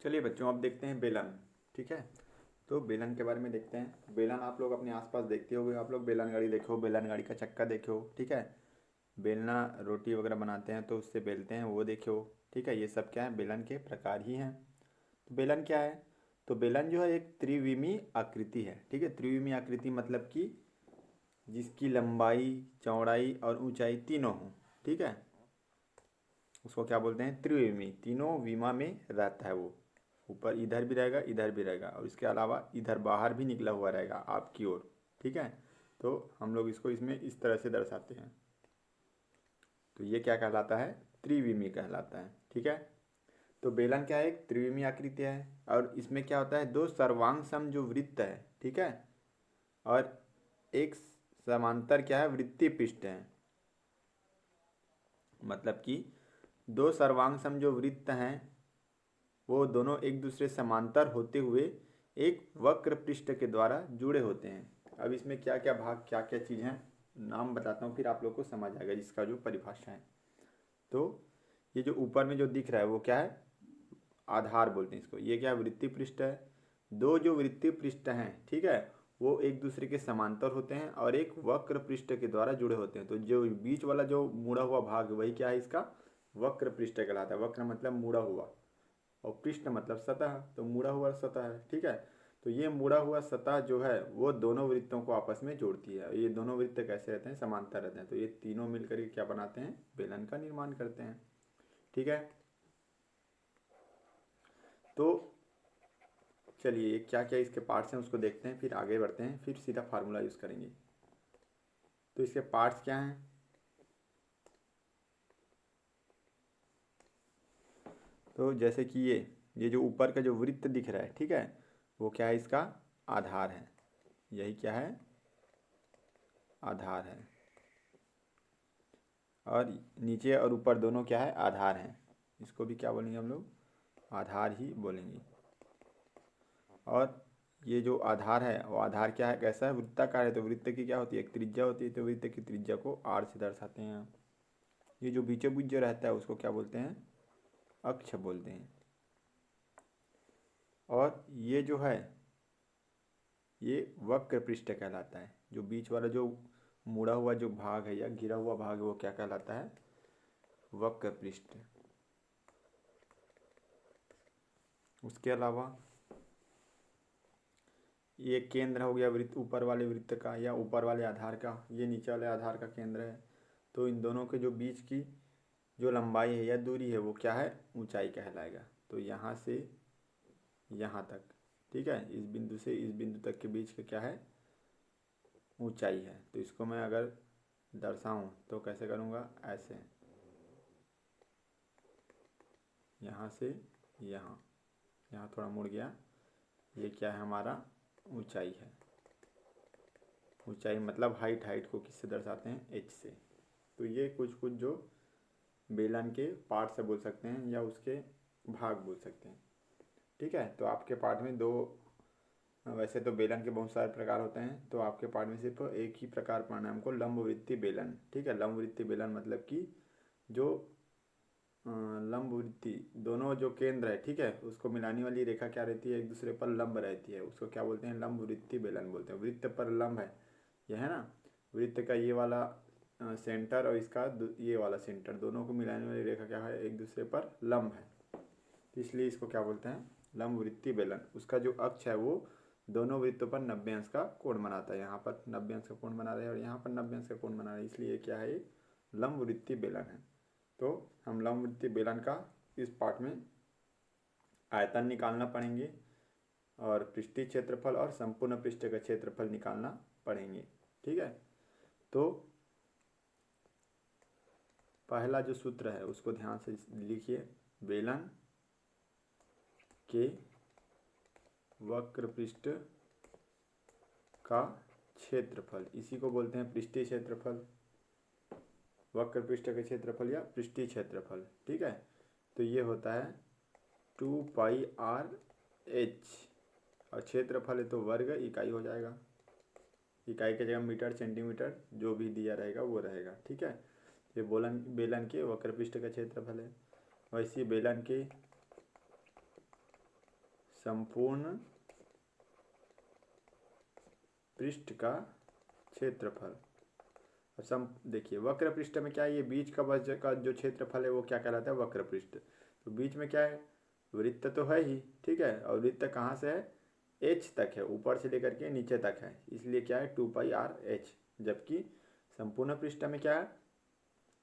चलिए बच्चों, अब देखते हैं बेलन। ठीक है, तो बेलन के बारे में देखते हैं। बेलन आप लोग अपने आसपास देखते होगे, आप लोग बेलन गाड़ी देखो, बेलन गाड़ी का चक्का देखो। ठीक है, बेलना रोटी वगैरह बनाते हैं तो उससे बेलते हैं, वो देखो। ठीक है, ये सब क्या है, बेलन के प्रकार ही हैं। तो बेलन क्या है, तो बेलन जो है एक त्रिविमी आकृति है। ठीक है, त्रिविमी आकृति मतलब कि जिसकी लंबाई, चौड़ाई और ऊंचाई तीनों हो। ठीक है, उसको क्या बोलते हैं, त्रिविमी। तीनों विमा में रहता है वो, ऊपर इधर भी रहेगा, इधर भी रहेगा, और इसके अलावा इधर बाहर भी निकला हुआ रहेगा आपकी ओर। ठीक है, तो हम लोग इसको इसमें इस तरह से दर्शाते हैं। तो ये क्या कहलाता है, त्रिविमी कहलाता है। ठीक है, तो बेलन क्या है, एक त्रिविमी आकृति है, और इसमें क्या होता है, दो सर्वांग सम जो वृत्त है। ठीक है, और एक समांतर क्या है, वृत्तीय पृष्ठ है। मतलब कि दो सर्वांग सम जो वृत्त हैं वो दोनों एक दूसरे समांतर होते हुए एक वक्र पृष्ठ के द्वारा जुड़े होते हैं। अब इसमें क्या क्या भाग, क्या क्या चीज़ हैं, नाम बताता हूँ, फिर आप लोग को समझ आएगा जिसका जो परिभाषा है। तो ये जो ऊपर में जो दिख रहा है वो क्या है, आधार बोलते हैं इसको। ये क्या है, वृत्तीय पृष्ठ है। दो जो वृत्तीय पृष्ठ हैं, ठीक है, वो एक दूसरे के समांतर होते हैं और एक वक्र पृष्ठ के द्वारा जुड़े होते हैं। तो जो बीच वाला जो मुड़ा हुआ भाग है वही क्या है, इसका वक्र पृष्ठ कहलाता है। वक्र मतलब मुड़ा हुआ, और पृष्ठ मतलब सतह, तो मुड़ा हुआ सतह है। ठीक है, तो ये मुड़ा हुआ सतह जो है वो दोनों वृत्तों को आपस में जोड़ती है। ये दोनों वृत्त कैसे रहते हैं, समांतर रहते हैं। तो ये तीनों मिलकर के क्या बनाते हैं, बेलन का निर्माण करते हैं। ठीक है, तो चलिए क्या क्या इसके पार्ट्स हैं उसको देखते हैं, फिर आगे बढ़ते हैं, फिर सीधा फार्मूला यूज़ करेंगे। तो इसके पार्ट्स क्या हैं, तो जैसे कि ये जो ऊपर का जो वृत्त दिख रहा है, ठीक है, वो क्या है, इसका आधार है। यही क्या है, आधार है। और नीचे और ऊपर दोनों क्या है, आधार हैं। इसको भी क्या बोलेंगे हम लोग, आधार ही बोलेंगे। और ये जो आधार है वो आधार क्या है, कैसा है, वृत्ताकार है। तो वृत्त की क्या होती है, एक त्रिज्या होती है, तो वृत्त की त्रिज्या को आर से दर्शाते हैं। ये जो बीचों बीच जो रहता है उसको क्या बोलते हैं, अक्ष बोलते हैं। और ये जो है ये वक्र पृष्ठ कहलाता है। जो बीच वाला जो मुड़ा हुआ जो भाग है या घिरा हुआ भाग है वो क्या कहलाता है, वक्र पृष्ठ। उसके अलावा ये केंद्र हो गया वृत्त, ऊपर वाले वृत्त का या ऊपर वाले आधार का, ये नीचे वाले आधार का केंद्र है। तो इन दोनों के जो बीच की जो लंबाई है या दूरी है वो क्या है, ऊंचाई कहलाएगा। तो यहाँ से यहाँ तक, ठीक है, इस बिंदु से इस बिंदु तक के बीच का क्या है, ऊंचाई है। तो इसको मैं अगर दर्शाऊं तो कैसे करूँगा, ऐसे, यहाँ से यहाँ, यहाँ थोड़ा मुड़ गया। ये क्या है, हमारा ऊंचाई है। ऊंचाई मतलब हाइट, हाइट को किससे दर्शाते हैं, एच से। तो ये कुछ कुछ जो बेलन के पार्ट से बोल सकते हैं या उसके भाग बोल सकते हैं। ठीक है, तो आपके पार्ट में दो, वैसे तो बेलन के बहुत सारे प्रकार होते हैं, तो आपके पार्ट में सिर्फ एक ही प्रकार पढ़ना है हमको, लंबवृत्तीय बेलन। ठीक है, लंबवृत्तीय बेलन मतलब कि जो लंबवृत्ति दोनों जो केंद्र है, ठीक है, उसको मिलाने वाली रेखा क्या रहती है, एक दूसरे पर लंब रहती है, उसको क्या बोलते हैं, लंबवृत्तीय बेलन बोलते हैं। वृत्त पर लंब है, यह है ना, वृत्त का ये वाला सेंटर और इसका ये वाला सेंटर, दोनों को मिलाने वाली रेखा क्या है, एक दूसरे पर लंब है, तो इसलिए इसको क्या बोलते हैं, लंबवृत्तीय बेलन। उसका जो अक्ष है वो दोनों वृत्तों पर 90 अंश का कोण बनाता है। यहाँ पर 90 अंश का कोण बना रहे हैं और यहाँ पर 90 अंश का कोण बना रहे हैं, इसलिए क्या है, लंबवृत्तीय बेलन है। तो हम लंबवृत्तीय बेलन का इस पार्ट में आयतन निकालना पड़ेंगे और पृष्ठीय क्षेत्रफल और संपूर्ण पृष्ठ का क्षेत्रफल निकालना पड़ेंगे। ठीक है, तो पहला जो सूत्र है उसको ध्यान से लिखिए, बेलन के वक्र पृष्ठ का क्षेत्रफल, इसी को बोलते हैं पृष्ठीय क्षेत्रफल, वक्र पृष्ठ का क्षेत्रफल या पृष्ठीय क्षेत्रफल। ठीक है, तो ये होता है 2πr/h, और क्षेत्रफल है तो वर्ग इकाई हो जाएगा, इकाई के जगह मीटर सेंटीमीटर जो भी दिया रहेगा वो रहेगा। ठीक है, ये बेलन के वक्र पृष्ठ का क्षेत्रफल है। वैसे बेलन के संपूर्ण पृष्ठ का क्षेत्रफल। देखिए वक्र पृष्ठ में क्या है, ये बीच का वज्र का जो क्षेत्रफल है वो क्या कहलाता है, वक्र पृष्ठ। तो बीच में क्या है, वृत्त तो है ही, ठीक है, और वृत्त कहाँ से है, एच तक है, ऊपर से लेकर के नीचे तक है, इसलिए क्या है 2πr/h। जबकि संपूर्ण पृष्ठ में क्या है,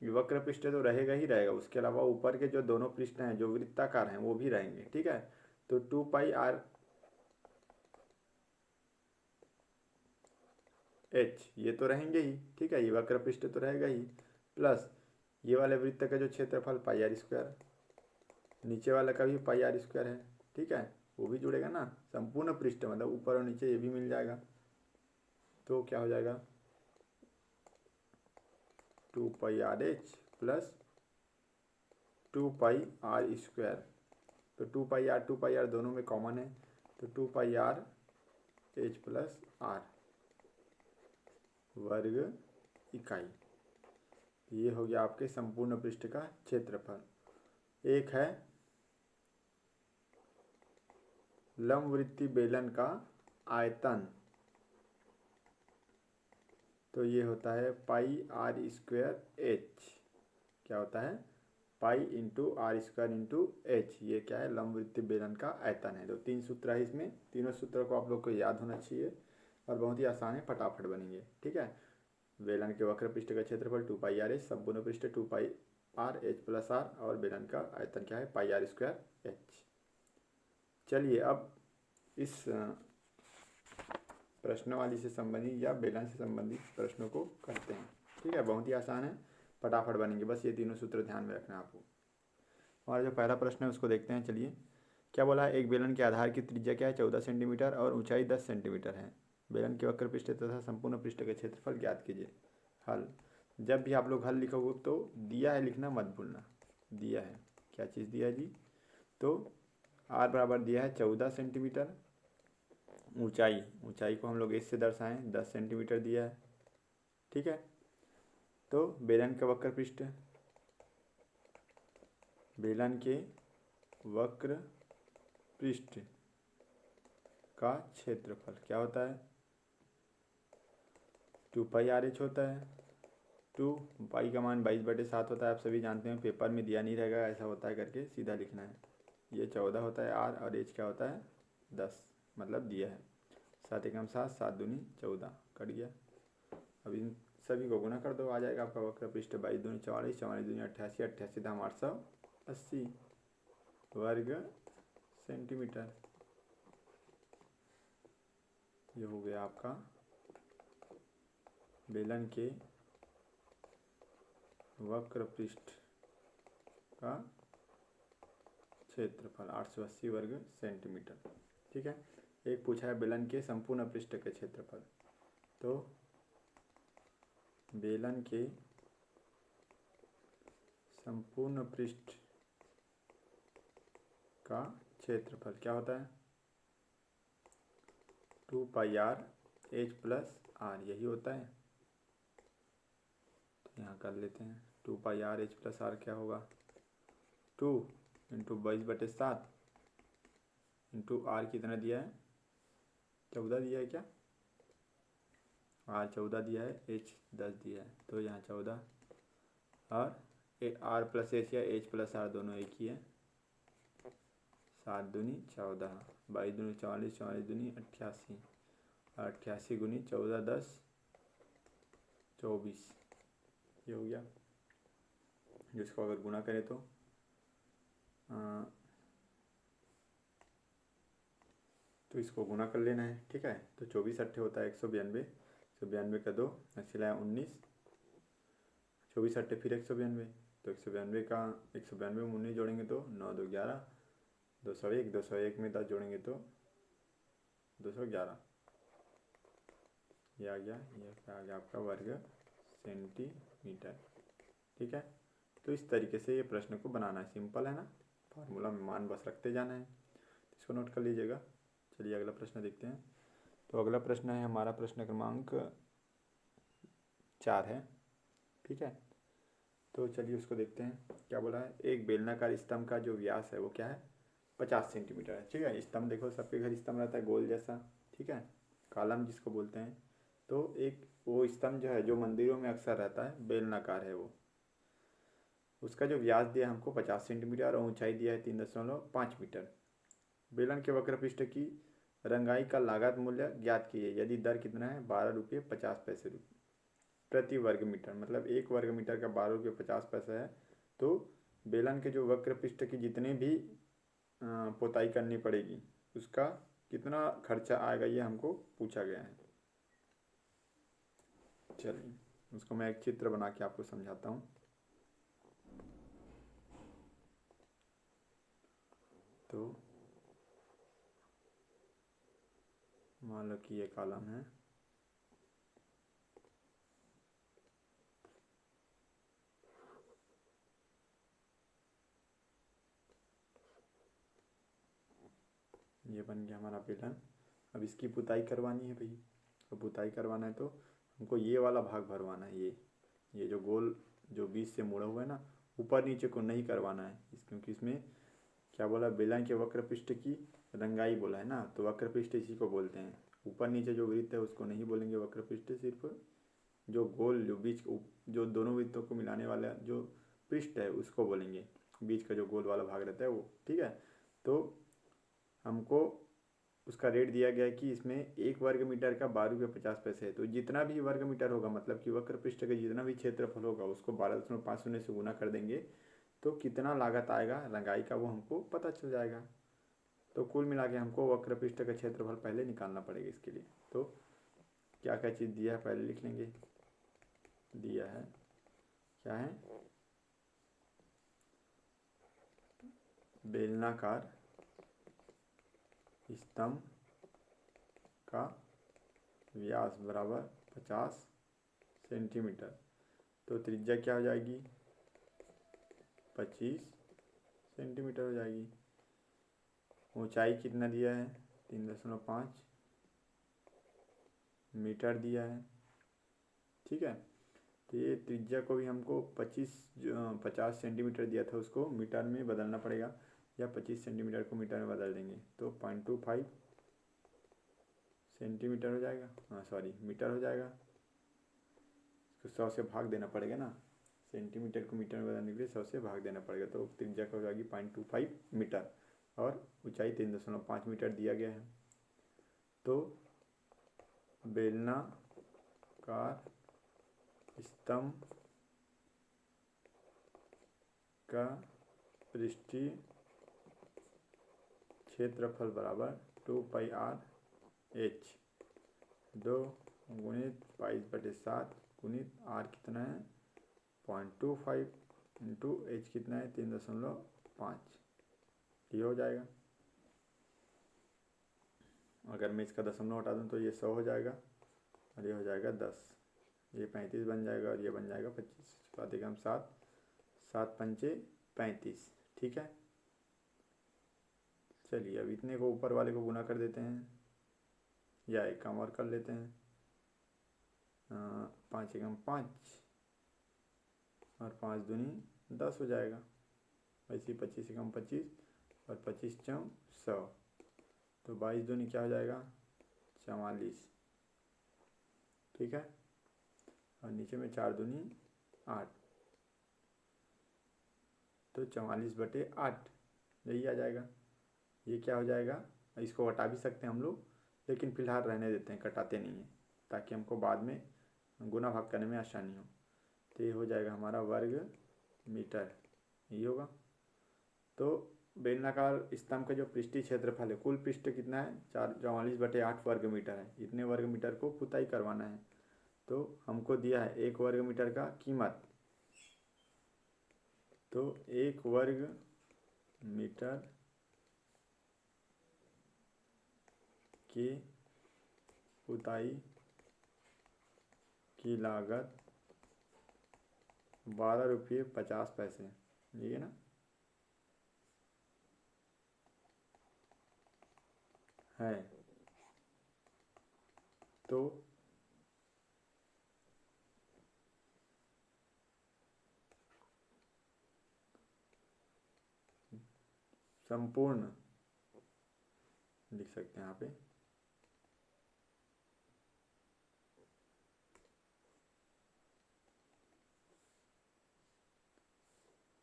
वक्र पृष्ठ तो रहेगा ही रहेगा, उसके अलावा ऊपर के जो दोनों पृष्ठ हैं जो वृत्ताकार हैं वो भी रहेंगे, ठीक है। तो 2πr/h ये तो रहेंगे ही, ठीक है, ये वक्र पृष्ठ तो रहेगा ही, प्लस ये वाले वृत्त का जो क्षेत्रफल πr², नीचे वाला का भी πr² है, ठीक है, वो भी जुड़ेगा ना। संपूर्ण पृष्ठ मतलब ऊपर और नीचे ये भी मिल जाएगा, तो क्या हो जाएगा 2πrh प्लस 2πr²। तो 2πr दोनों में कॉमन है, तो 2πrh प्लस r वर्ग इकाई। ये हो गया आपके संपूर्ण पृष्ठ का क्षेत्रफल। एक है लंबवृत्तीय बेलन का आयतन, तो ये होता है πr²h। क्या होता है, pi into r² into H, ये क्या है, लंबवृत्तीय बेलन का आयतन है। तो 3 सूत्र है इसमें, तीनों सूत्रों को आप लोग को याद होना चाहिए और बहुत ही आसान है, फटाफट बनेंगे, ठीक है। बेलन के वक्र पृष्ठ का क्षेत्रफल 2πrh, संपूर्ण पृष्ठ 2πrh प्लस r, और बेलन का आयतन क्या है πr²h। चलिए अब इस प्रश्नवाली से संबंधित या बेलन से संबंधित प्रश्नों को करते हैं, ठीक है, बहुत ही आसान है, फटाफट बनेंगे, बस ये तीनों सूत्र ध्यान में रखना है आपको। हमारा जो पहला प्रश्न है उसको देखते हैं। चलिए क्या बोला है, एक बेलन के आधार की त्रिज्या क्या है 14 सेंटीमीटर और ऊंचाई 10 सेंटीमीटर है। बेलन के वक्र पृष्ठ तथा संपूर्ण पृष्ठ का क्षेत्रफल ज्ञात कीजिए। हल, जब भी आप लोग हल लिखोगे तो दिया है लिखना मत भूलना। दिया है, क्या चीज़ दिया है जी, तो r बराबर दिया है 14 सेंटीमीटर, ऊंचाई को हम लोग इससे दर्शाएं 10 सेंटीमीटर दिया है, ठीक है। तो बेलन के वक्र पृष्ठ का क्षेत्रफल क्या होता है, 2πrh होता है। 2π का मान 22/7 होता है, आप सभी जानते हैं, पेपर में दिया नहीं रहेगा ऐसा होता है करके सीधा लिखना है। ये 14 होता है r, और h क्या होता है 10, मतलब दिया है 7 एकम 7, 7 दूनी 14, कट गया। अब इन सभी को गुना कर दो, आ जाएगा आपका वक्र पृष्ठ 22 दूनी 44, 44 दूनी 88, 88 दाम 880 वर्ग सेंटीमीटर। ये हो गया आपका बेलन के वक्र पृष्ठ का क्षेत्रफल 880 वर्ग सेंटीमीटर, ठीक है। एक पूछा है बेलन के संपूर्ण पृष्ठ के क्षेत्रफल, तो बेलन के संपूर्ण पृष्ठ का क्षेत्रफल क्या होता है 2πrh प्लस r, यही होता है। तो यहाँ कर लेते हैं 2πrh प्लस r क्या होगा 2 इंटू 22/7 इंटू r कितना दिया है 14 दिया है क्या, r 14 दिया है, h 10 दिया है, तो यहाँ 14 और r प्लस h या h प्लस r दोनों एक ही है। 7 दूनी 14, 22 दूनी 44, 44 दूनी 88, 88 गुनी 14, 10 24, ये हो गया। जिसको अगर गुना करें तो इसको गुना कर लेना है, ठीक है। तो 24 अट्ठे होता है 192, 192 का 2 सिलाया 19, 24 अट्ठे फिर 192, तो 192 का 192 में 19 जोड़ेंगे तो 9 2 11, 201, 201 में 10 जोड़ेंगे तो 211, ये आ गया, ये आ गया आपका वर्ग सेंटीमीटर, ठीक है। तो इस तरीके से ये प्रश्न को बनाना है, सिंपल है ना, फार्मूला में मान बस रखते जाना है, इसको नोट कर लीजिएगा। चलिए अगला प्रश्न देखते हैं। तो अगला प्रश्न है हमारा प्रश्न क्रमांक 4 है, ठीक है। तो चलिए उसको देखते हैं। क्या बोला है, एक बेलनाकार स्तंभ का जो व्यास है वो क्या है 50 सेंटीमीटर है। ठीक है, स्तंभ देखो, सबके घर स्तंभ रहता है गोल जैसा, ठीक है, कॉलम जिसको बोलते हैं। तो एक वो स्तंभ जो है, जो मंदिरों में अक्सर रहता है, बेलनाकार है वो। उसका जो व्यास दिया है हमको 50 सेंटीमीटर और ऊंचाई दिया है 3.5 मीटर। बेलन के वक्र पृष्ठ की रंगाई का लागत मूल्य ज्ञात कीजिए यदि दर कितना है, 12 रुपये 50 पैसे प्रति वर्ग मीटर। मतलब 1 वर्ग मीटर का 12 रुपये 50 पैसा है। तो बेलन के जो वक्र पृष्ठ की जितनी भी पोताई करनी पड़ेगी, उसका कितना खर्चा आएगा, ये हमको पूछा गया है। चलिए उसको मैं एक चित्र बना के आपको समझाता हूँ। तो मान लो कि ये कॉलम है, ये बन गया हमारा बेलन। अब इसकी पुताई करवानी है भाई। तो पुताई करवाना है तो हमको ये वाला भाग भरवाना है, ये जो गोल जो बीच से मुड़ा हुआ है ना, ऊपर नीचे को नहीं करवाना है क्योंकि इसमें क्या बोला, बेलन के वक्र पृष्ठ की रंगाई बोला है ना, तो वक्र पृष्ठ इसी को बोलते हैं। ऊपर नीचे जो वृत्त है उसको नहीं बोलेंगे वक्र पृष्ठ, सिर्फ जो गोल जो बीच जो दोनों वृत्तों को मिलाने वाला जो पृष्ठ है उसको बोलेंगे, बीच का जो गोल वाला भाग रहता है वो। ठीक है, तो हमको उसका रेट दिया गया है कि इसमें 1 वर्ग मीटर का 12 रुपये 50 पैसे है। तो जितना भी वर्ग मीटर होगा, मतलब कि वक्र पृष्ठ का जितना भी क्षेत्रफल होगा, उसको 12.50 से गुना कर देंगे तो कितना लागत आएगा रंगाई का, वो हमको पता चल जाएगा। तो कुल मिला के हमको वक्र पृष्ठ का क्षेत्रफल पहले निकालना पड़ेगा इसके लिए। तो क्या क्या चीज़ दिया है पहले लिख लेंगे। दिया है, क्या है, बेलनाकार स्तंभ का व्यास बराबर 50 सेंटीमीटर। तो त्रिज्या क्या हो जाएगी, 25 सेंटीमीटर हो जाएगी। ऊंचाई कितना दिया है, 3.5 मीटर दिया है। ठीक है, तो ये त्रिज्या को भी हमको 50 सेंटीमीटर दिया था, उसको मीटर में बदलना पड़ेगा, या 25 सेंटीमीटर को मीटर में बदल देंगे तो 0.25 सेंटीमीटर हो जाएगा, हाँ सॉरी मीटर हो जाएगा। इसको 100 से भाग देना पड़ेगा ना, सेंटीमीटर को मीटर में बदलने के लिए 100 से भाग देना पड़ेगा। तो त्रिज्या का हो जाएगी 0.25 मीटर और ऊंचाई 3.5 मीटर दिया गया है। तो बेलनाकार स्तंभ का पृष्ठीय क्षेत्रफल बराबर 2πr/h। 2 गुणित 22/7 गुणित r कितना है 0.25 इंटू h कितना है 3.5, ये हो जाएगा। अगर मैं इसका दशमलव हटा दूँ तो ये 100 हो जाएगा और ये हो जाएगा 10, ये 35 बन जाएगा और ये बन जाएगा 25। पाते हम 7 7 पंचे 35। ठीक है, चलिए अब इतने को ऊपर वाले को गुना कर देते हैं, या एक काम और कर लेते हैं, 5 एकम 5 और 5 दूनी 10 हो जाएगा। वैसे 25 एकम 25 और 25 चौं 100, तो 22 दूनी क्या हो जाएगा 44। ठीक है, और नीचे में 4 दूनी 8, तो 44/8 यही आ जाएगा। ये क्या हो जाएगा, इसको हटा भी सकते हैं हम लोग, लेकिन फिलहाल रहने देते हैं, कटाते नहीं हैं, ताकि हमको बाद में गुना भाग करने में आसानी हो। तो ये हो जाएगा हमारा वर्ग मीटर, ये होगा। तो बेलनाकार स्तंभ का जो पृष्ठीय क्षेत्रफल है, कुल पृष्ठ कितना है 44/8 वर्ग मीटर है। इतने वर्ग मीटर को पुताई करवाना है। तो हमको दिया है 1 वर्ग मीटर का कीमत, तो 1 वर्ग मीटर की पुताई की लागत 12 रुपये 50 पैसे, ये ना है। तो संपूर्ण लिख सकते हैं यहाँ पे।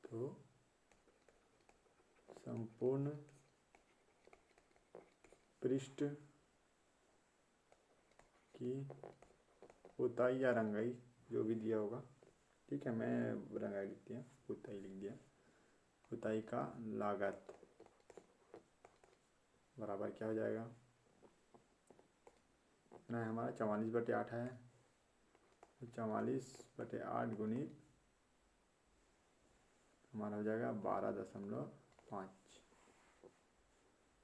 तो संपूर्ण पृष्ठ की पुताई या रंगाई जो भी दिया होगा, ठीक है, मैं रंगाई लिख दिया, पुताई लिख दिया, पुताई का लागत बराबर क्या हो जाएगा, ना हमारा 44/8 है, तो 44/8 गुणित हमारा हो जाएगा 12.5।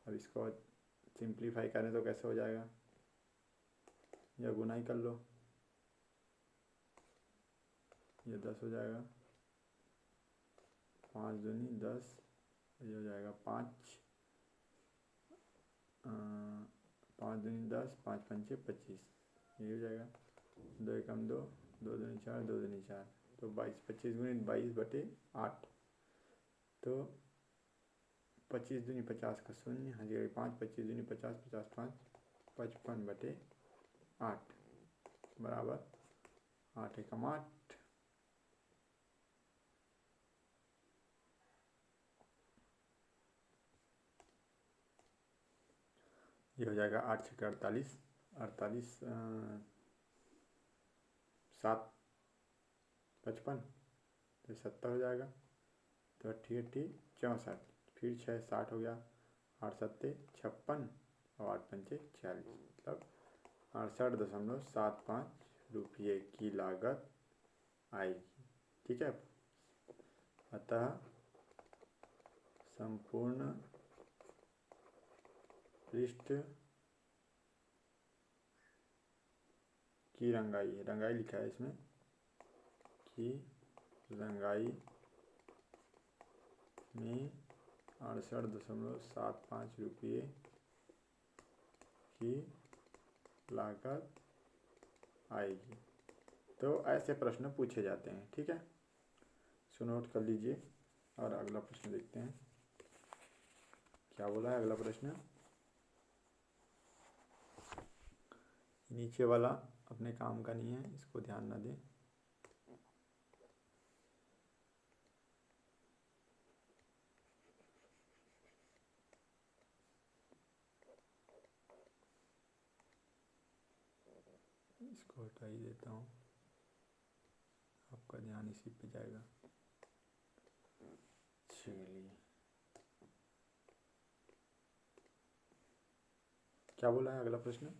अब इसको सिंप्लीफाई करें तो कैसे हो जाएगा, या गुना ही कर लो, ये 10 हो जाएगा, 5 दूनी 10, ये हो जाएगा 5, 5 दूनी 10, 5 पंचे 25, ये हो जाएगा 2 एकम 2, 2 दूनी 4, 2 दूनी 4, तो 22, 25 गुणित 22/8, तो 25 दूनी 50 का 0, हाँ जी 5, 25 दूनी 50, 50 5, 55/8 बराबर 8 एकम 8। ये हो जाएगा 8 छक्के 48, 48 7 55, तो 70 हो जाएगा, तो 88 64, फिर 6 60 हो गया, 8 सत्ते 56 और 8 पंचे 46, मतलब 68.75 रुपये की लागत आएगी, ठीक है। अतः संपूर्ण पृष्ठ की रंगाई लिखा है इसमें, की रंगाई में 68.75 रुपये की लागत आएगी। तो ऐसे प्रश्न पूछे जाते हैं, ठीक है, सो नोट कर लीजिए। और अगला प्रश्न देखते हैं क्या बोला है अगला प्रश्न। नीचे वाला अपने काम का नहीं है, इसको ध्यान ना दें। इसको हटा ही देता हूँ, आपका ध्यान इसी पे जाएगा। चलिए क्या बोला है अगला प्रश्न।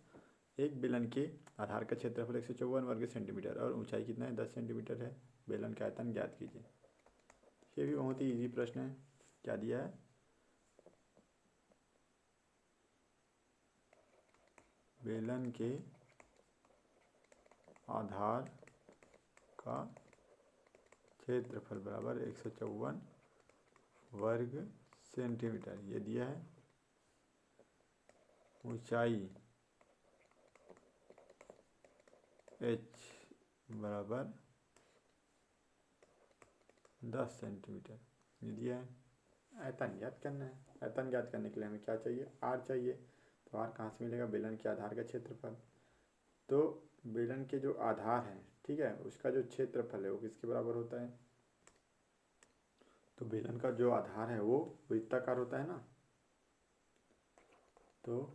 एक बेलन के आधार का क्षेत्रफल 154 वर्ग सेंटीमीटर और ऊंचाई कितना है 10 सेंटीमीटर है, बेलन का आयतन ज्ञात कीजिए। ये भी बहुत ही इजी प्रश्न है। क्या दिया है, बेलन के आधार का क्षेत्रफल बराबर 154 वर्ग सेंटीमीटर, ये दिया है। ऊंचाई h बराबर 10 सेंटीमीटर, ये दिया है। आयतन ज्ञात करना है। आयतन ज्ञात करने के लिए हमें क्या चाहिए, r चाहिए। तो r कहाँ से मिलेगा, बेलन के आधार का क्षेत्रफल। तो बेलन के जो आधार है, ठीक है, उसका जो क्षेत्रफल है वो किसके बराबर होता है, तो बेलन का जो आधार है वो वृत्ताकार होता है ना, तो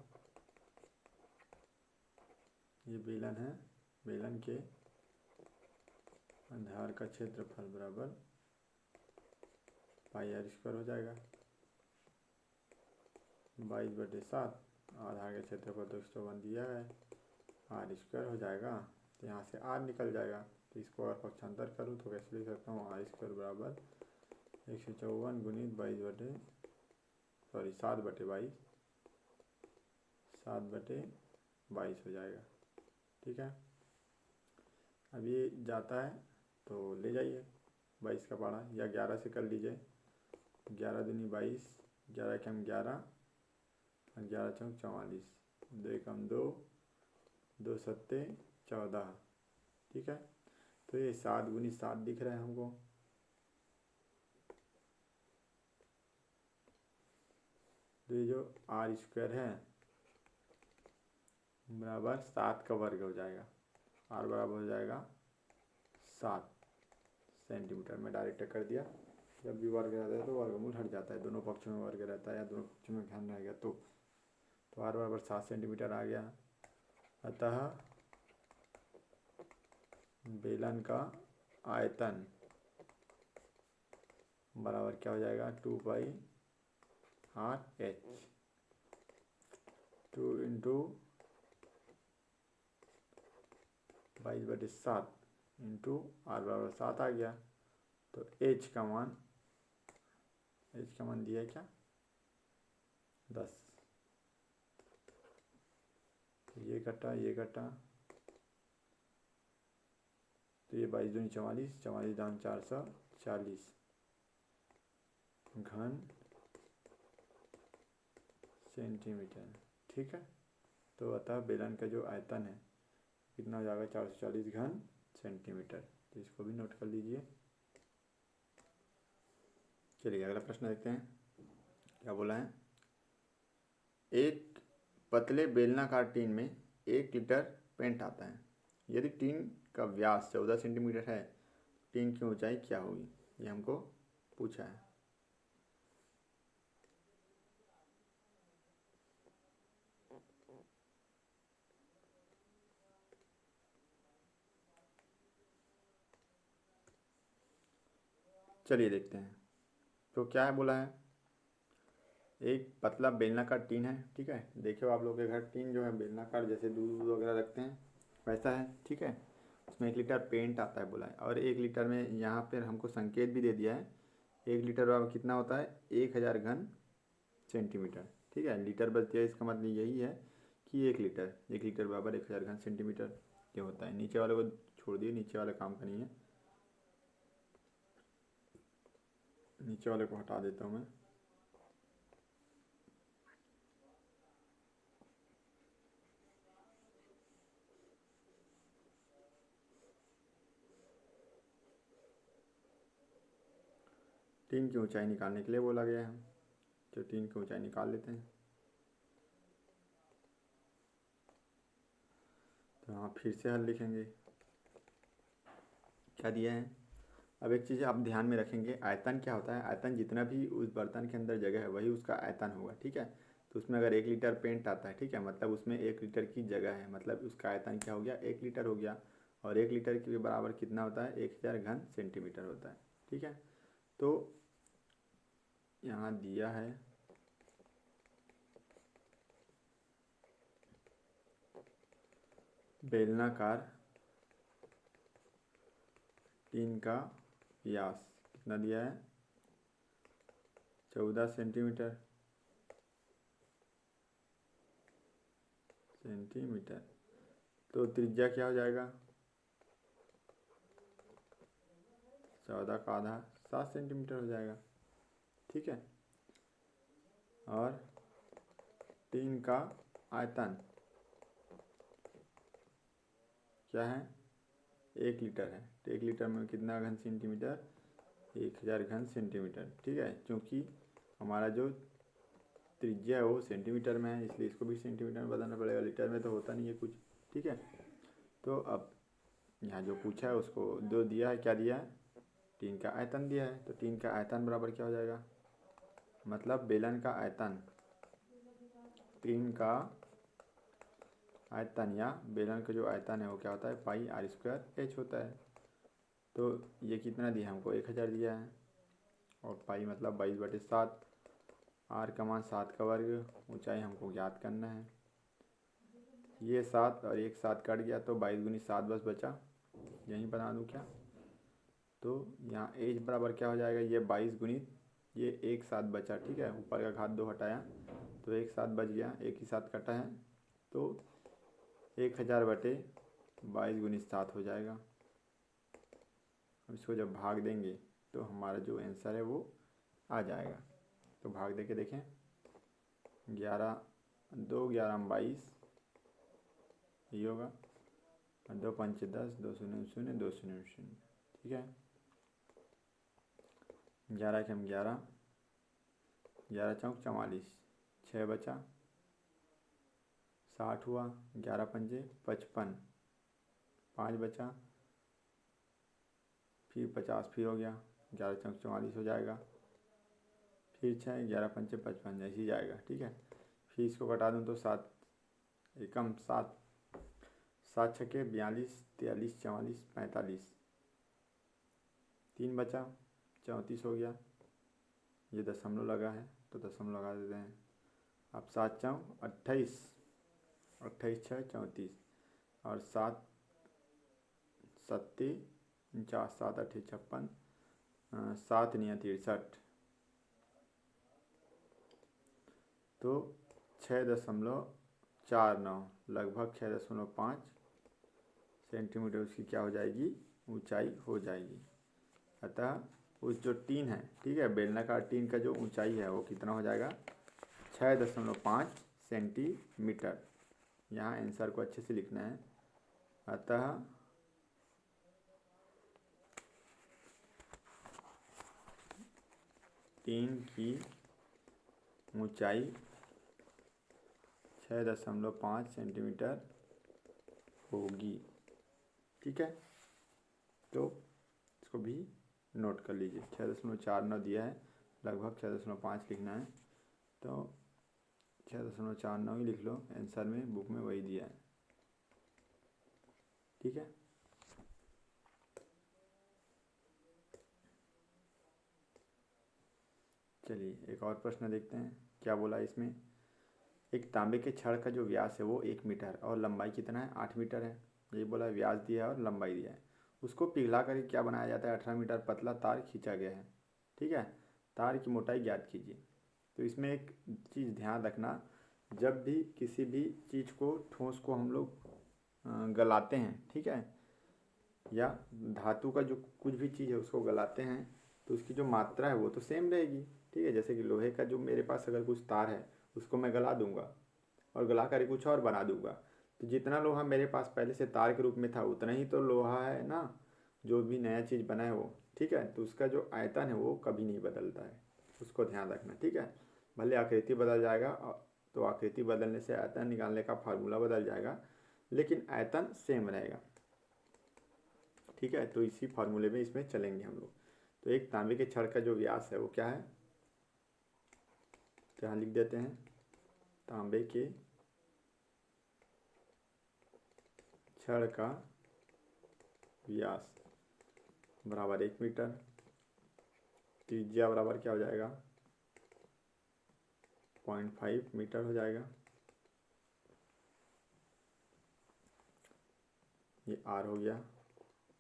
ये बेलन है, बेलन के आधार का क्षेत्रफल बराबर πr² हो जाएगा, 22/7, आधार का क्षेत्रफल तो 154 दिया है, r² हो जाएगा। तो यहाँ से r निकल जाएगा, तो इसको अगर पक्षांतर करूँ तो कैसे लिख सकता हूँ, r² बराबर 154 गुणित 7/22 हो जाएगा, ठीक है। अब ये जाता है तो ले जाइए 22 का पारा, या 11 से कर लीजिए, 11 दूनी 22, 11 एकम 11 और 11 चौक 44, 2 एकम 2, 2 सत्ते 14, ठीक है। तो ये 7 गुनी 7 दिख रहा है हमको, तो ये जो r² है बराबर 7 का वर्ग हो जाएगा। आर बराबर हो जाएगा 7 सेंटीमीटर में डायरेक्ट कर दिया। जब भी वर्ग रहता है तो वर्गमूल हट जाता है, दोनों पक्षों में वर्ग रहता है या दोनों पक्षों में घन रहेगा तो आर बराबर 7 सेंटीमीटर आ गया। अतः बेलन का आयतन बराबर क्या हो जाएगा 2πr/h। 2 इंटू 22/7 इंटू आर बराबर 7 आ गया। तो एच का मान दिया है क्या 10। ये कटा तो ये 22 दूनी 44, 44 दाम 440 घन सेंटीमीटर। ठीक है, तो अतः बेलन का जो आयतन है कितना हो जाएगा 440 घन सेंटीमीटर। तो इसको भी नोट कर लीजिए। चलिए अगला प्रश्न देखते हैं क्या बोला है। एक पतले बेलनाकार टीन में 1 लीटर पेंट आता है। यदि टीन का व्यास 14 सेंटीमीटर है, टीन की ऊंचाई क्या होगी, ये हमको पूछा है। चलिए देखते हैं। तो क्या है बोला है, एक पतला बेलनाकार टीन है। ठीक है, देखियो आप लोग के घर टीन जो है बेलनाकार जैसे दूध वगैरह रखते हैं वैसा है। ठीक है, उसमें 1 लीटर पेंट आता है बोला है, और 1 लीटर में यहाँ पर हमको संकेत भी दे दिया है। 1 लीटर बराबर कितना होता है 1000 घन सेंटीमीटर। ठीक है, लीटर बच दिया, इसका मतलब यही है कि 1 लीटर बराबर 1000 घन सेंटीमीटर ये होता है। नीचे वाले को छोड़ दिए, नीचे वाले काम का नहीं है, नीचे वाले को हटा देता हूँ मैं। टीन की ऊंचाई निकालने के लिए बोला गया है, तो टीन की ऊंचाई निकाल लेते हैं। तो हाँ, फिर से हल लिखेंगे। क्या दिया है, अब एक चीज़ आप ध्यान में रखेंगे, आयतन क्या होता है, आयतन जितना भी उस बर्तन के अंदर जगह है वही उसका आयतन होगा। ठीक है, तो उसमें अगर 1 लीटर पेंट आता है, ठीक है, मतलब उसमें 1 लीटर की जगह है, मतलब उसका आयतन क्या हो गया 1 लीटर हो गया। और 1 लीटर के बराबर कितना होता है 1000 घन सेंटीमीटर होता है। ठीक है, तो यहाँ दिया है बेलनाकार टीन का व्यास कितना दिया है 14 सेंटीमीटर। तो त्रिज्या क्या हो जाएगा 14 का आधा 7 सेंटीमीटर हो जाएगा। ठीक है, और टीन का आयतन क्या है 1 लीटर है, तो 1 लीटर में कितना घन सेंटीमीटर 1000 घन सेंटीमीटर। ठीक है, क्योंकि हमारा जो त्रिज्या है वो सेंटीमीटर में है, इसलिए इसको भी सेंटीमीटर में बदलना पड़ेगा, लीटर में तो होता नहीं है कुछ। ठीक है, तो अब यहाँ जो पूछा है उसको दो दिया है, क्या दिया है टीन का आयतन दिया है। तो टीन का आयतन बराबर क्या हो जाएगा, मतलब बेलन का आयतन, टीन का आयतन या बेलन का जो आयतन है वो क्या होता है πr² होता है। तो ये कितना दिया हमको 1000 दिया है, और पाई मतलब 22/7, आर का मान 7 का वर्ग, ऊंचाई हमको ज्ञात करना है। ये 7 और 1 7 कट गया तो 22 गुनी 7 बस बचा, यहीं बना दूँ क्या। तो यहाँ एच बराबर क्या हो जाएगा, ये 22 गुनी ये 1 7 बचा। ठीक है, ऊपर का घात 2 हटाया तो 1 7 बच गया, 1 ही 7 कटा है, तो 1000/22 गुनी 7 हो जाएगा। अब इसको जब भाग देंगे तो हमारा जो आंसर है वो आ जाएगा। तो भाग दे के देखें, 11 2 11 22 ये होगा, 2 5 10 2 0 0 2 0 0। ठीक है, 11 के हम 11, 11 चौक 44, 6 बचा, 60 हुआ, 11 पंजे 55, 5 बचा, फिर 50 फिर हो गया, 11 चौक 44 हो जाएगा, फिर 6, 11 पंचे 55 ऐसे ही जाएगा। ठीक है, फिर इसको कटा दूँ तो 7 एकम 7, 7 छक्के 42, 43, 44, 45, 3 बचा, 34 हो गया। ये दशमलव लगा है तो दशमलव लगा देते हैं। अब 7 चौक 28, 28 छः 34, और 7 सत्ती 49, 7 अट्ठे 56, 7 निया 63, तो 6.49 लगभग 6.5 सेंटीमीटर उसकी क्या हो जाएगी, ऊंचाई हो जाएगी। अतः उस जो टीन है, ठीक है, बेलनाकार टीन का जो ऊंचाई है वो कितना हो जाएगा, 6.5 सेंटीमीटर। यहाँ आंसर को अच्छे से लिखना है। अतः टीन की ऊंचाई 6.5 सेंटीमीटर होगी। ठीक है, तो इसको भी नोट कर लीजिए। 6.49 दिया है, लगभग 6.5 लिखना है, तो 6.49 ही लिख लो, आंसर में बुक में वही दिया है। ठीक है, चलिए एक और प्रश्न देखते हैं क्या बोला इसमें। एक तांबे के छड़ का जो व्यास है वो 1 मीटर और लंबाई कितना है, 8 मीटर है। यही बोला, व्यास दिया है और लंबाई दिया है। उसको पिघला कर क्या बनाया जाता है, 18 मीटर पतला तार खींचा गया है। ठीक है, तार की मोटाई ज्ञात कीजिए। तो इसमें एक चीज़ ध्यान रखना, जब भी किसी भी चीज़ को, ठोस को हम लोग गलाते हैं, ठीक है, या धातु का जो कुछ भी चीज़ है उसको गलाते हैं, तो उसकी जो मात्रा है वो तो सेम रहेगी। ठीक है, जैसे कि लोहे का जो मेरे पास अगर कुछ तार है उसको मैं गला दूंगा और गला कर कुछ और बना दूंगा, तो जितना लोहा मेरे पास पहले से तार के रूप में था उतना ही तो लोहा है ना, जो भी नया चीज़ बना है वो। ठीक है, तो उसका जो आयतन है वो कभी नहीं बदलता है, उसको ध्यान रखना। ठीक है, भले आकृति बदल जाएगा, तो आकृति बदलने से आयतन निकालने का फार्मूला बदल जाएगा, लेकिन आयतन सेम रहेगा। ठीक है, तो इसी फार्मूले में इसमें चलेंगे हम लोग। तो एक तांबे के छड़ का जो व्यास है वो क्या है, तो यहाँ लिख देते हैं, तांबे के छड़ का व्यास बराबर 1 मीटर, त्रिज्या बराबर क्या हो जाएगा, 0.5 मीटर हो जाएगा। ये आर हो गया।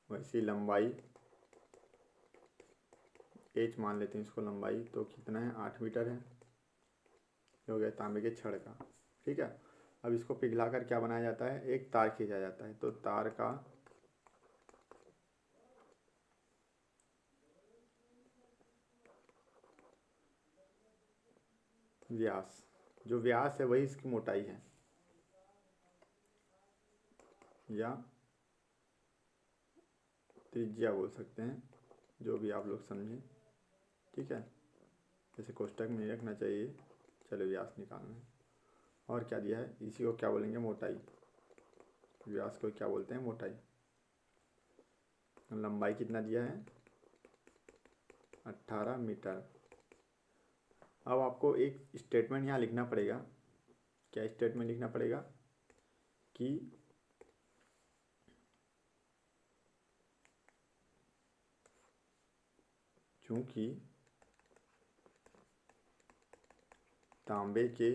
वैसी लंबाई एच मान लेते हैं इसको, लंबाई तो कितना है, 8 मीटर है। ये हो गया तांबे के छड़ का। ठीक है, अब इसको पिघला कर क्या बनाया जाता है, एक तार खींचा जाता है। तो तार का व्यास, जो व्यास है वही इसकी मोटाई है, या त्रिज्या बोल सकते हैं, जो भी आप लोग समझें। ठीक है, जैसे कोष्टक में नहीं रखना चाहिए। चलो, व्यास निकालना है। और क्या दिया है, इसी को क्या बोलेंगे, मोटाई। व्यास को क्या बोलते हैं, मोटाई। लंबाई कितना दिया है, 18 मीटर। अब आपको एक स्टेटमेंट यहाँ लिखना पड़ेगा। क्या स्टेटमेंट लिखना पड़ेगा कि चूंकि तांबे के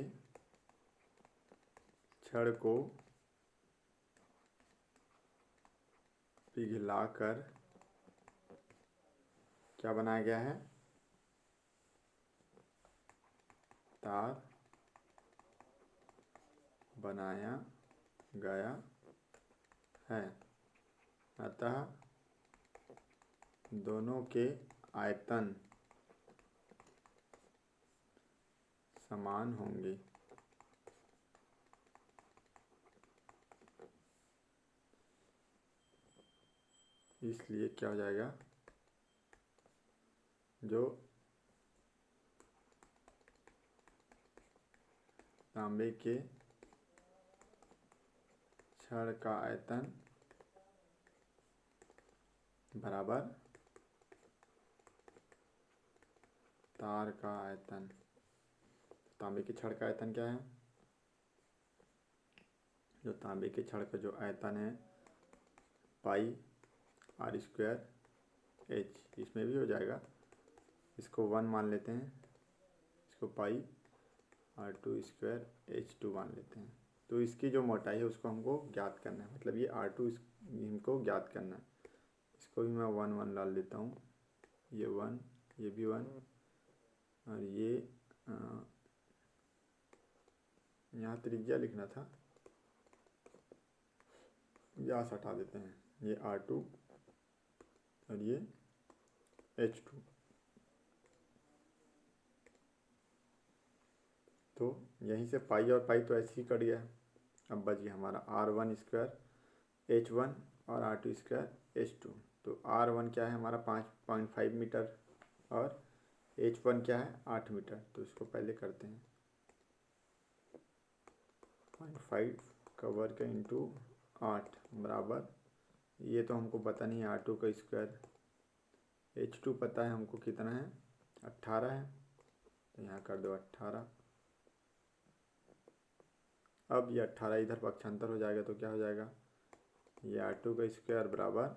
छड़ को पिघलाकर क्या बनाया गया है, तार बनाया गया है, अतः दोनों के आयतन समान होंगे। इसलिए क्या हो जाएगा, जो तांबे के छड़ का आयतन बराबर तार का आयतन। तांबे की छड़ का आयतन क्या है? जो तांबे की छड़ का जो आयतन है पाई आर स्क्वायर एच, इसमें भी हो जाएगा, इसको 1 मान लेते हैं, इसको पाई R2 स्क्वायर H2 मान लेते हैं। तो इसकी जो मोटाई है उसको हमको ज्ञात करना है, मतलब ये R2 इनको ज्ञात करना है। इसको भी मैं 1 1 डाल देता हूँ, ये 1, ये भी 1, और ये यहाँ त्रिज्या लिखना था, व्यास हटा देते हैं, ये R2 और ये H2। तो यहीं से पाई और पाई तो ऐसे ही कट गया। अब बच गया हमारा R1 स्क्वायर H1 और R2 स्क्वायर H2। तो R1 क्या है हमारा 5.5 मीटर और H1 क्या है 8 मीटर। तो इसको पहले करते हैं 0.5 का वर्ग इंटू 8 बराबर, ये तो हमको पता नहीं है R2 का स्क्वायर, H2 पता है हमको कितना है 18 है, तो यहाँ कर दो 18। अब ये 18 इधर पक्षांतर हो जाएगा तो क्या हो जाएगा, ये R2 का स्क्वायर बराबर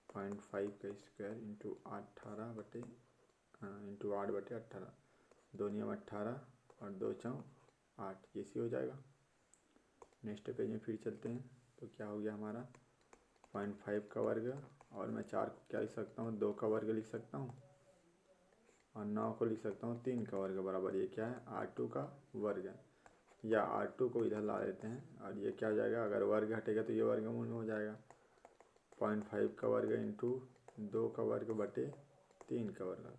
0.5 का स्क्वायर इंटू 18 बटे इंटू 8 बटे 18, 2 नियम 18 और 2 चौं 8, ये सी हो जाएगा। नेक्स्ट पेज में फिर चलते हैं, तो क्या हो गया हमारा 0.5 का वर्ग, और मैं 4 को क्या लिख सकता हूँ 2 का वर्ग लिख सकता हूँ, और 9 को लिख सकता हूँ 3 का वर्ग बराबर, ये क्या है R2 का वर्ग है, या R2 को इधर ला लेते हैं, और ये क्या हो जाएगा, अगर वर्ग हटेगा तो ये वर्गमूल में हो जाएगा, 0.5 का वर्ग इंटू 2 का वर्ग बटे 3 का वर्ग।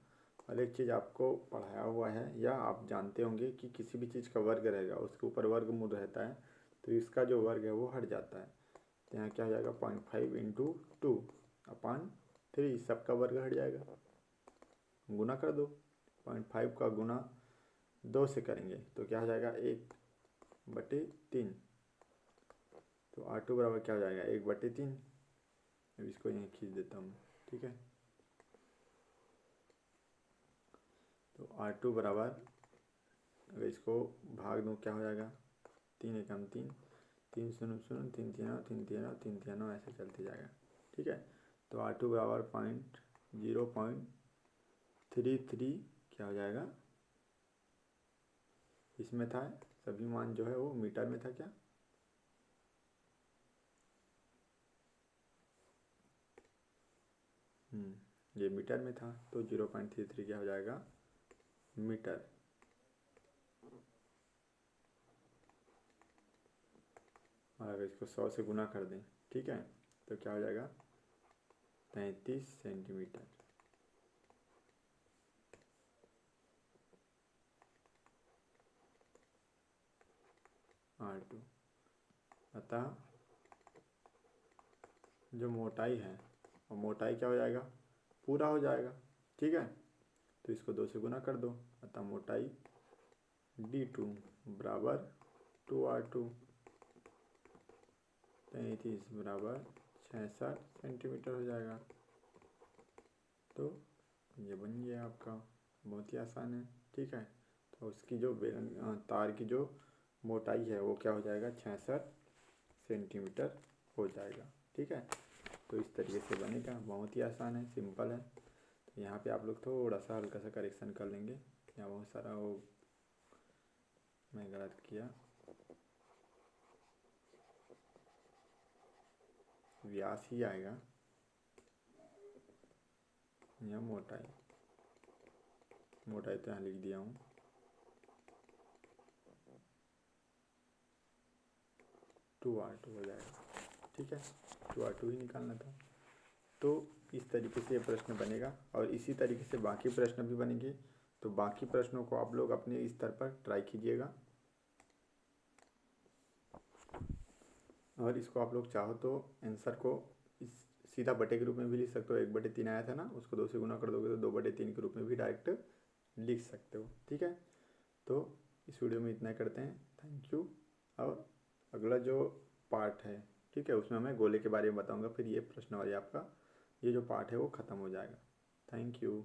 और एक चीज़ आपको पढ़ाया हुआ है या आप जानते होंगे कि किसी भी चीज़ का वर्ग रहेगा उसके ऊपर वर्गमूल रहता है, तो इसका जो वर्ग है वो हट जाता है। तो यहाँ क्या हो जाएगा 0.5 इंटू 2 अपान 3, सबका वर्ग हट जाएगा, गुना कर दो, 0.5 का गुना 2 से करेंगे तो क्या हो जाएगा 1 बटे 3। तो R2 बराबर क्या हो जाएगा 1 बटे 3। अब इसको यहीं खींच देता हूँ, ठीक है। तो R2 बराबर, अगर इसको भाग दूँ क्या हो जाएगा, 3 एकम 3, 3 शून्य शून्य, 3 3 3 3 3 3, ऐसे चलते जाएगा, ठीक है। तो R2 बराबर 0.33 क्या हो जाएगा, इसमें था सभी मान जो है वो मीटर में था क्या, ये मीटर में था, तो 0.33 क्या हो जाएगा मीटर। और अगर इसको 100 से गुना कर दें, ठीक है, तो क्या हो जाएगा 33 सेंटीमीटर। R2 अतः जो मोटाई है, और मोटाई क्या हो जाएगा पूरा हो जाएगा, ठीक है। तो इसको 2 से गुना कर दो, अतः मोटाई D2 बराबर 2R2, 33 बराबर 66 सेंटीमीटर हो जाएगा। तो ये बन गया आपका, बहुत ही आसान है, ठीक है। तो उसकी जो तार की जो मोटाई है वो क्या हो जाएगा 66 सेंटीमीटर हो जाएगा, ठीक है। तो इस तरीके से बनेगा, बहुत ही आसान है, सिंपल है। तो यहाँ पे आप लोग थोड़ा सा हल्का सा करेक्शन कर लेंगे, यहाँ बहुत सारा वो मैं गलत किया, व्यास ही आएगा, यहाँ मोटाई तो यहाँ लिख दिया हूँ, 2R2 हो जाएगा, ठीक है। 2R2 ही निकालना था। तो इस तरीके से ये प्रश्न बनेगा, और इसी तरीके से बाकी प्रश्न भी बनेंगे। तो बाकी प्रश्नों को आप लोग अपने स्तर पर ट्राई कीजिएगा, और इसको आप लोग चाहो तो आंसर को इस सीधा बटे के रूप में भी लिख सकते हो, 1/3 आया था ना, उसको 2 से गुना कर दोगे तो 2/3 के रूप में भी डायरेक्ट लिख सकते हो, ठीक है। तो इस वीडियो में इतना करते हैं, थैंक यू। और अगला जो पार्ट है, ठीक है, उसमें मैं गोले के बारे में बताऊंगा, फिर ये प्रश्नवारी आपका ये जो पार्ट है वो ख़त्म हो जाएगा। Thank you.